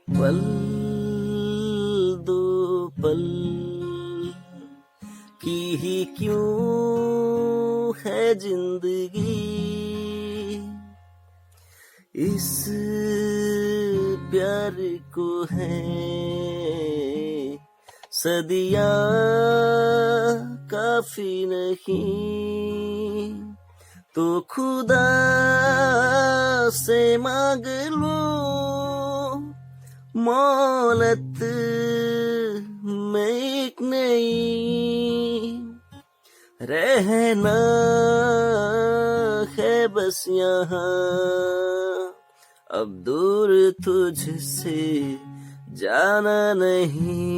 पल दो पल की ही क्यों है जिंदगी, इस प्यार को है सदियां काफी नहीं, तो खुदा से मांग लो मौलत में एक नई, रहना है बस यहाँ, अब दूर तुझसे जाना नहीं।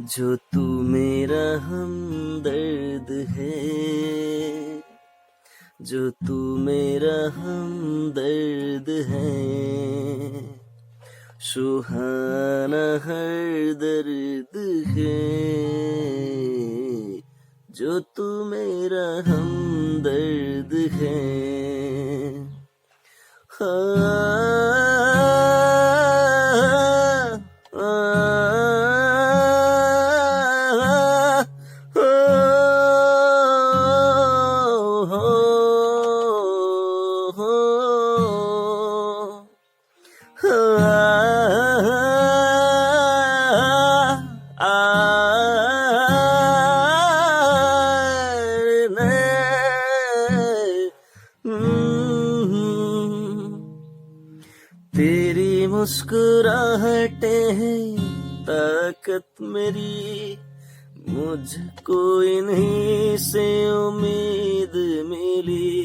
जो तू मेरा हमदर्द है, जो तू मेरा हमदर्द है, सुहाना हर दर्द है, जो तू मेरा हमदर्द है। तेरी मुस्कुराहटें हैं ताकत मेरी, मुझको इन्हीं से उम्मीद मिली,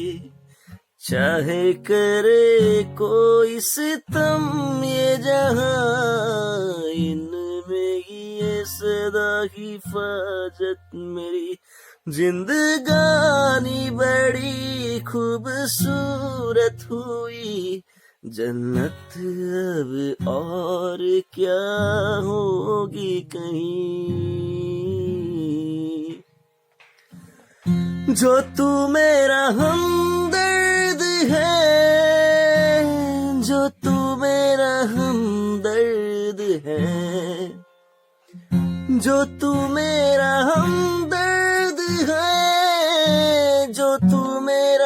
चाहे करे कोई सितम ये जहां, इनमें ये सदा हिफाजत मेरी, जिंदगानी बड़ी खूबसूरत हुई, जन्नत अब और क्या होगी कहीं। जो तू मेरा हमदर्द है, जो तू मेरा हमदर्द है, जो तू मेरा हमदर्द है, जो तू मेरा